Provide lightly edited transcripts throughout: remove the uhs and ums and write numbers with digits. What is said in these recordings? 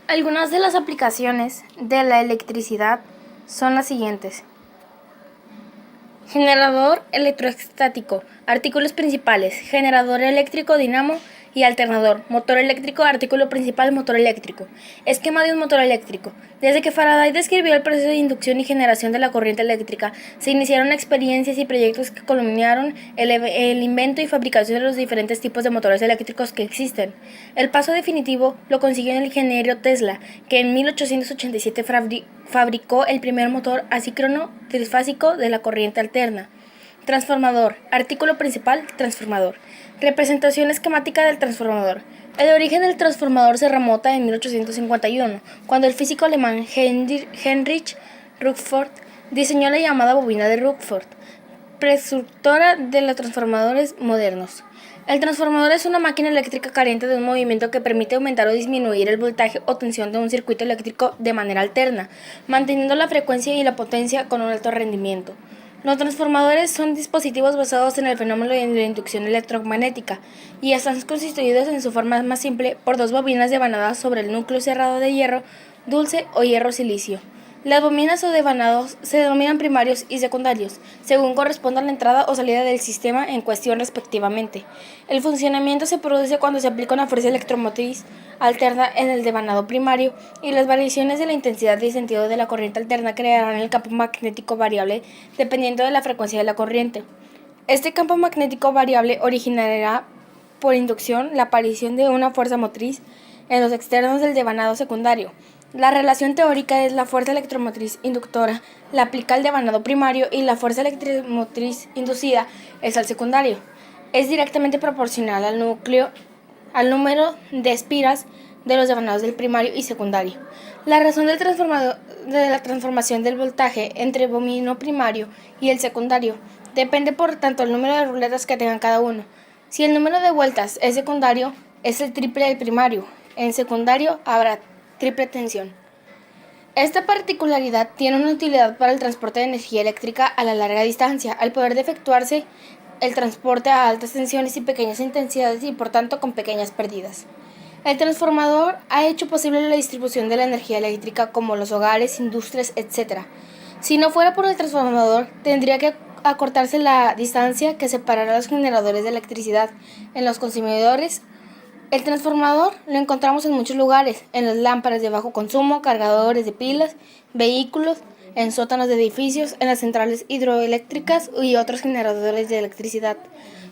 Algunas de las aplicaciones de la electricidad son las siguientes. Generador electrostático. Artículos principales: generador eléctrico, dinamo y alternador. Motor eléctrico, artículo principal, motor eléctrico. Esquema de un motor eléctrico. Desde que Faraday describió el proceso de inducción y generación de la corriente eléctrica, se iniciaron experiencias y proyectos que culminaron el invento y fabricación de los diferentes tipos de motores eléctricos que existen. El paso definitivo lo consiguió el ingeniero Tesla, que en 1887 fabricó el primer motor asíncrono trifásico de la corriente alterna. Transformador. Artículo principal, transformador. Representación esquemática del transformador. El origen del transformador se remonta en 1851, cuando el físico alemán Heinrich Rutherford diseñó la llamada bobina de Rutherford, precursora de los transformadores modernos. El transformador es una máquina eléctrica carente de un movimiento que permite aumentar o disminuir el voltaje o tensión de un circuito eléctrico de manera alterna, manteniendo la frecuencia y la potencia con un alto rendimiento. Los transformadores son dispositivos basados en el fenómeno de la inducción electromagnética y están constituidos en su forma más simple por dos bobinas devanadas sobre el núcleo cerrado de hierro dulce o hierro silicio. Las bobinas o devanados se denominan primarios y secundarios, según corresponda a la entrada o salida del sistema en cuestión respectivamente. El funcionamiento se produce cuando se aplica una fuerza electromotriz alterna en el devanado primario, y las variaciones de la intensidad y sentido de la corriente alterna crearán el campo magnético variable dependiendo de la frecuencia de la corriente. Este campo magnético variable originará por inducción la aparición de una fuerza motriz en los externos del devanado secundario. La relación teórica es la fuerza electromotriz inductora la aplica al devanado primario y la fuerza electromotriz inducida es al secundario. Es directamente proporcional al número de espiras de los devanados del primario y secundario. La razón de la transformación del voltaje entre el bobino primario y el secundario depende por tanto del número de ruletas que tengan cada uno. Si el número de vueltas es secundario, es el triple del primario. En secundario habrá triple tensión. Esta particularidad tiene una utilidad para el transporte de energía eléctrica a la larga distancia, al poder efectuarse el transporte a altas tensiones y pequeñas intensidades y por tanto con pequeñas pérdidas. El transformador ha hecho posible la distribución de la energía eléctrica como los hogares, industrias, etc. Si no fuera por el transformador, tendría que acortarse la distancia que separará a los generadores de electricidad en los consumidores. El transformador lo encontramos en muchos lugares: en las lámparas de bajo consumo, cargadores de pilas, vehículos, en sótanos de edificios, en las centrales hidroeléctricas y otros generadores de electricidad.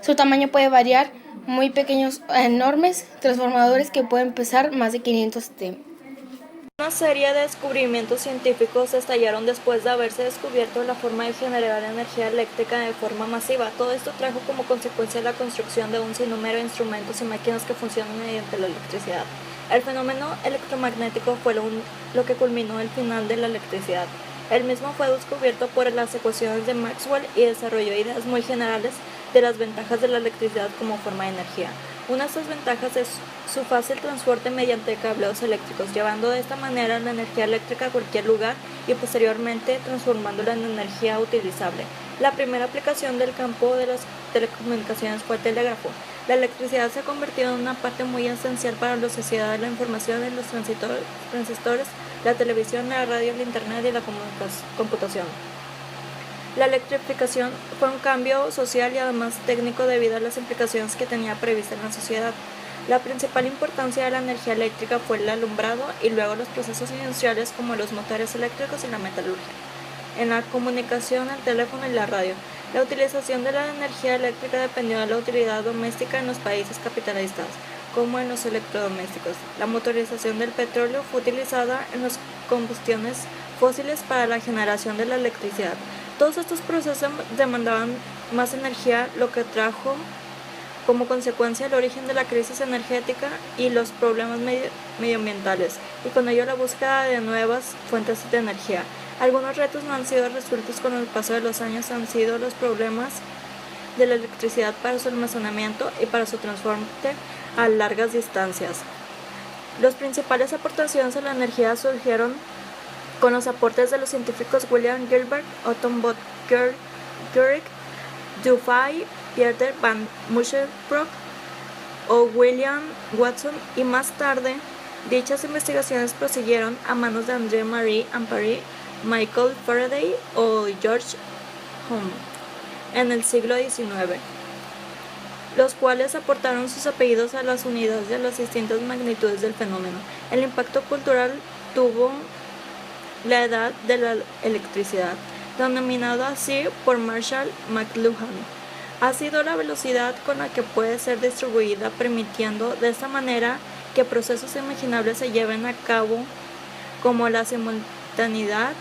Su tamaño puede variar, muy pequeños a enormes transformadores que pueden pesar más de 500 T. Una serie de descubrimientos científicos estallaron después de haberse descubierto la forma de generar energía eléctrica de forma masiva. Todo esto trajo como consecuencia la construcción de un sinnúmero de instrumentos y máquinas que funcionan mediante la electricidad. El fenómeno electromagnético fue lo que culminó el final de la electricidad. El mismo fue descubierto por las ecuaciones de Maxwell y desarrolló ideas muy generales de las ventajas de la electricidad como forma de energía. Una de estas ventajas es su fácil transporte mediante cableos eléctricos, llevando de esta manera la energía eléctrica a cualquier lugar y posteriormente transformándola en energía utilizable. La primera aplicación del campo de las telecomunicaciones fue el telégrafo. La electricidad se ha convertido en una parte muy esencial para la sociedad de la información en los transistores, la televisión, la radio, el internet y la computación. La electrificación fue un cambio social y además técnico debido a las implicaciones que tenía prevista en la sociedad. La principal importancia de la energía eléctrica fue el alumbrado y luego los procesos industriales como los motores eléctricos y la metalurgia. En la comunicación, el teléfono y la radio. La utilización de la energía eléctrica dependió de la utilidad doméstica en los países capitalistas, como en los electrodomésticos. La motorización del petróleo fue utilizada en las combustiones fósiles para la generación de la electricidad. Todos estos procesos demandaban más energía, lo que trajo como consecuencia el origen de la crisis energética y los problemas medioambientales, y con ello la búsqueda de nuevas fuentes de energía. Algunos retos no han sido resueltos con el paso de los años han sido los problemas de la electricidad para su almacenamiento y para su transporte a largas distancias. Las principales aportaciones a la energía surgieron con los aportes de los científicos William Gilbert, Otto von Guericke, Dufay, Pieter van Musschenbroek o William Watson, y más tarde Dichas investigaciones prosiguieron a manos de André-Marie Ampère, Michael Faraday o George Ohm en el siglo XIX, los cuales aportaron sus apellidos a las unidades de las distintas magnitudes del fenómeno. El impacto cultural tuvo la edad de la electricidad, denominado así por Marshall McLuhan. Ha sido la velocidad con la que puede ser distribuida, permitiendo de esta manera que procesos imaginables se lleven a cabo, como la simultaneidad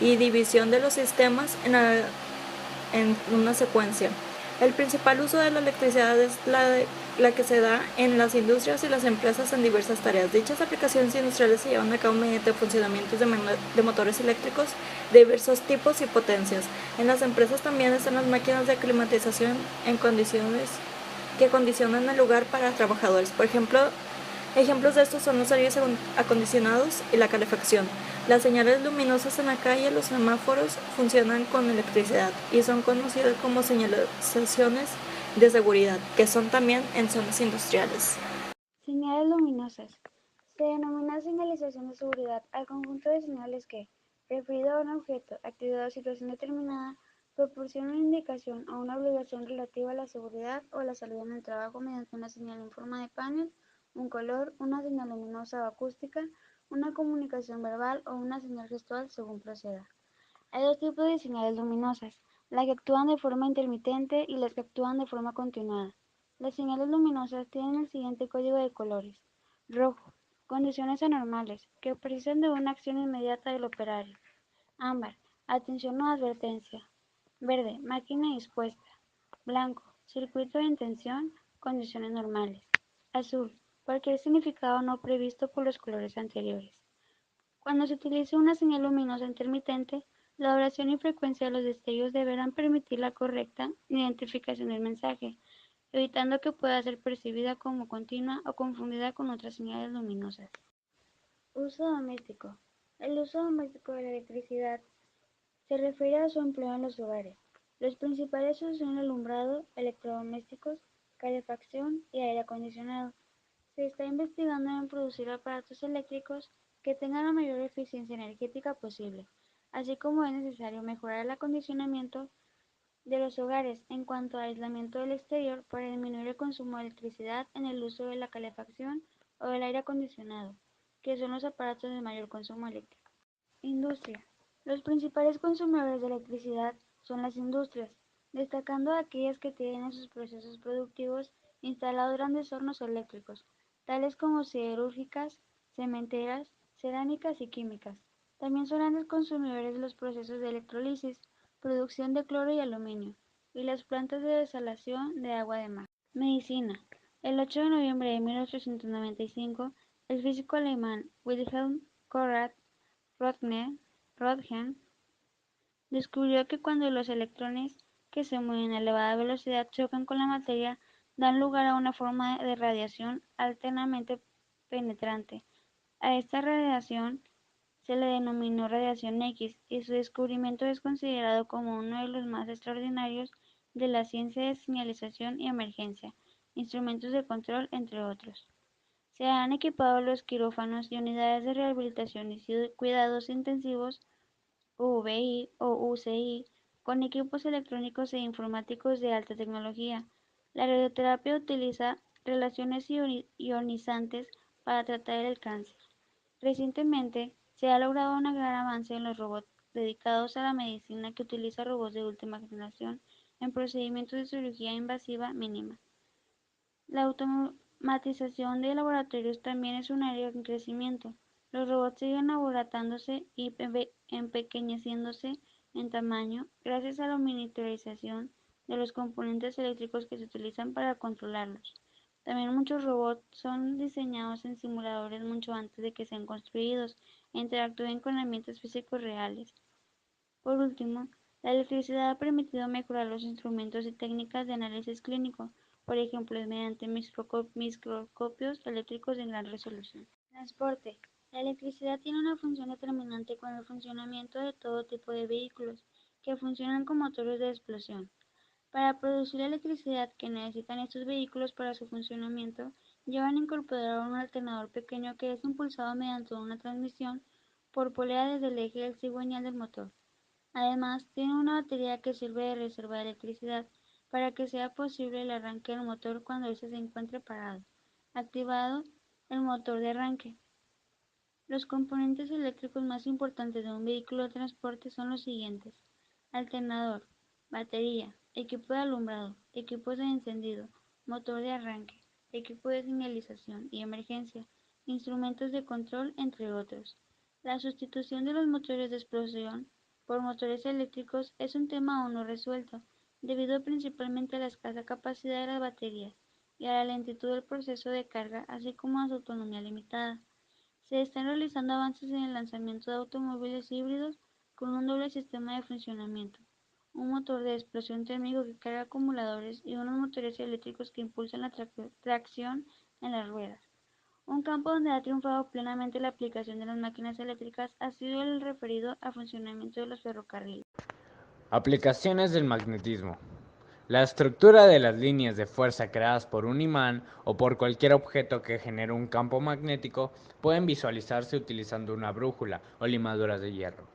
y división de los sistemas en una secuencia. El principal uso de la electricidad es la que se da en las industrias y las empresas en diversas tareas. Dichas aplicaciones industriales se llevan a cabo mediante funcionamientos de motores eléctricos de diversos tipos y potencias. En las empresas también están las máquinas de climatización en condiciones que condicionan el lugar para trabajadores. Por ejemplo, ejemplos de estos son los aires acondicionados y la calefacción. Las señales luminosas en la calle, los semáforos, funcionan con electricidad y son conocidas como señalizaciones de seguridad, que son también en zonas industriales. Señales luminosas. Se denomina señalización de seguridad al conjunto de señales que, referido a un objeto, actividad o situación determinada, proporciona una indicación o una obligación relativa a la seguridad o la salud en el trabajo mediante una señal en forma de panel, un color, una señal luminosa o acústica, una comunicación verbal o una señal gestual según proceda. Hay dos tipos de señales luminosas, las que actúan de forma intermitente y las que actúan de forma continuada. Las señales luminosas tienen el siguiente código de colores. Rojo, condiciones anormales, que precisan de una acción inmediata del operario. Ámbar, atención o advertencia. Verde, máquina dispuesta. Blanco, circuito de intención, condiciones normales. Azul, cualquier significado no previsto por los colores anteriores. Cuando se utiliza una señal luminosa intermitente, la duración y frecuencia de los destellos deberán permitir la correcta identificación del mensaje, evitando que pueda ser percibida como continua o confundida con otras señales luminosas. Uso doméstico. El uso doméstico de la electricidad se refiere a su empleo en los hogares. Los principales son el alumbrado, electrodomésticos, calefacción y aire acondicionado. Se está investigando en producir aparatos eléctricos que tengan la mayor eficiencia energética posible, así como es necesario mejorar el acondicionamiento de los hogares en cuanto a aislamiento del exterior para disminuir el consumo de electricidad en el uso de la calefacción o del aire acondicionado, que son los aparatos de mayor consumo eléctrico. Industria. Los principales consumidores de electricidad son las industrias, destacando aquellas que tienen en sus procesos productivos instalados grandes hornos eléctricos, tales como siderúrgicas, cementeras, cerámicas y químicas. También son grandes consumidores de los procesos de electrólisis, producción de cloro y aluminio, y las plantas de desalación de agua de mar. Medicina. El 8 de noviembre de 1895, el físico alemán Wilhelm Conrad Röntgen descubrió que cuando los electrones que se mueven a elevada velocidad chocan con la materia, dan lugar a una forma de radiación altamente penetrante. A esta radiación se le denominó radiación X y su descubrimiento es considerado como uno de los más extraordinarios de la ciencia de señalización y emergencia, instrumentos de control, entre otros. Se han equipado los quirófanos y unidades de rehabilitación y cuidados intensivos UVI o UCI con equipos electrónicos e informáticos de alta tecnología. La radioterapia utiliza relaciones ionizantes para tratar el cáncer. Recientemente, se ha logrado un gran avance en los robots dedicados a la medicina que utiliza robots de última generación en procedimientos de cirugía invasiva mínima. La automatización de laboratorios también es un área en crecimiento. Los robots siguen abaratándose y empequeñeciéndose en tamaño gracias a la miniaturización de los componentes eléctricos que se utilizan para controlarlos. También muchos robots son diseñados en simuladores mucho antes de que sean construidos e interactúen con ambientes físicos reales. Por último, la electricidad ha permitido mejorar los instrumentos y técnicas de análisis clínico, por ejemplo, mediante microscopios eléctricos de gran resolución. Transporte. La electricidad tiene una función determinante con el funcionamiento de todo tipo de vehículos, que funcionan con motores de explosión. Para producir la electricidad que necesitan estos vehículos para su funcionamiento, llevan incorporado un alternador pequeño que es impulsado mediante una transmisión por polea desde el eje del cigüeñal del motor. Además, tiene una batería que sirve de reserva de electricidad para que sea posible el arranque del motor cuando éste se encuentre parado. Activado el motor de arranque. Los componentes eléctricos más importantes de un vehículo de transporte son los siguientes: alternador, batería, equipo de alumbrado, equipos de encendido, motor de arranque, equipo de señalización y emergencia, instrumentos de control, entre otros. La sustitución de los motores de explosión por motores eléctricos es un tema aún no resuelto, debido principalmente a la escasa capacidad de las baterías y a la lentitud del proceso de carga, así como a su autonomía limitada. Se están realizando avances en el lanzamiento de automóviles híbridos con un doble sistema de funcionamiento: un motor de explosión térmico que carga acumuladores y unos motores eléctricos que impulsan la tracción en las ruedas. Un campo donde ha triunfado plenamente la aplicación de las máquinas eléctricas ha sido el referido al funcionamiento de los ferrocarriles. Aplicaciones del magnetismo. La estructura de las líneas de fuerza creadas por un imán o por cualquier objeto que genere un campo magnético pueden visualizarse utilizando una brújula o limaduras de hierro.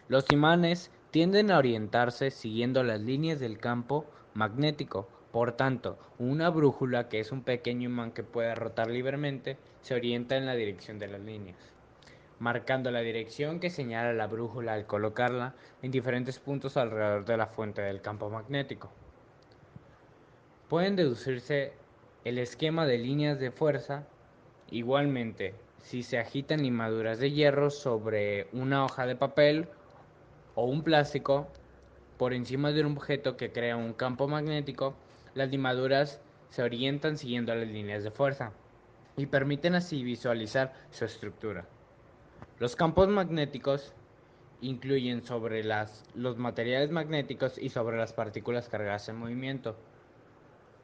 Los imanes tienden a orientarse siguiendo las líneas del campo magnético. Por tanto, una brújula, que es un pequeño imán que puede rotar libremente, se orienta en la dirección de las líneas, marcando la dirección que señala la brújula al colocarla en diferentes puntos alrededor de la fuente del campo magnético. Pueden deducirse el esquema de líneas de fuerza. Igualmente, si se agitan limaduras de hierro sobre una hoja de papel o un plástico por encima de un objeto que crea un campo magnético, las limaduras se orientan siguiendo las líneas de fuerza y permiten así visualizar su estructura. Los campos magnéticos incluyen sobre los materiales magnéticos y sobre las partículas cargadas en movimiento.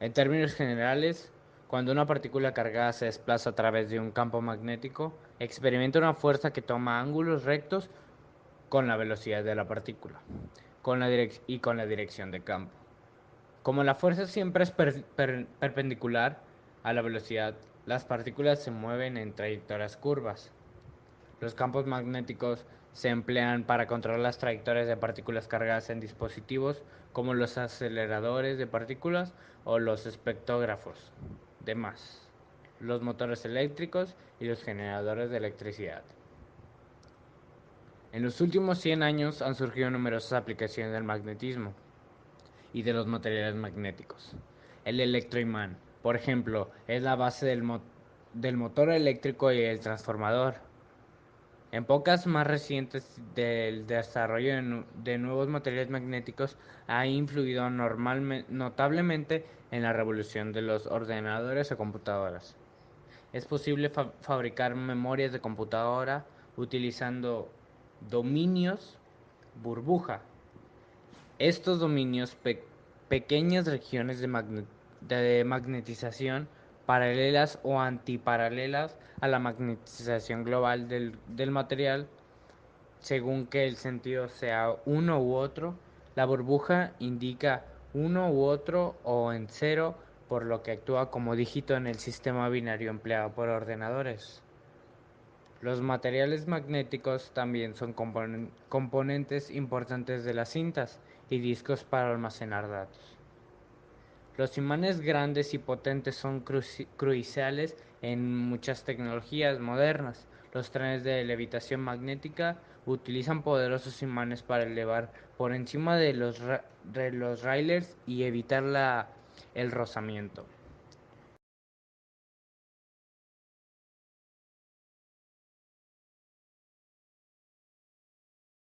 En términos generales, cuando una partícula cargada se desplaza a través de un campo magnético, experimenta una fuerza que toma ángulos rectos con la velocidad de la partícula y con la dirección de campo. Como la fuerza siempre es perpendicular a la velocidad, las partículas se mueven en trayectorias curvas. Los campos magnéticos se emplean para controlar las trayectorias de partículas cargadas en dispositivos como los aceleradores de partículas o los espectrógrafos de masas, los motores eléctricos y los generadores de electricidad. En los últimos 100 años han surgido numerosas aplicaciones del magnetismo y de los materiales magnéticos. El electroimán, por ejemplo, es la base del motor eléctrico y el transformador. En épocas más recientes del desarrollo de nuevos materiales magnéticos ha influido notablemente en la revolución de los ordenadores o computadoras. Es posible fabricar memorias de computadora utilizando dominios burbuja. Estos dominios, pequeñas regiones de magnetización paralelas o antiparalelas a la magnetización global del material, según que el sentido sea uno u otro. La burbuja indica uno u otro o en cero, por lo que actúa como dígito en el sistema binario empleado por ordenadores. Los materiales magnéticos también son componentes importantes de las cintas y discos para almacenar datos. Los imanes grandes y potentes son cruciales en muchas tecnologías modernas. Los trenes de levitación magnética utilizan poderosos imanes para elevar por encima de los raíles y evitar el rozamiento.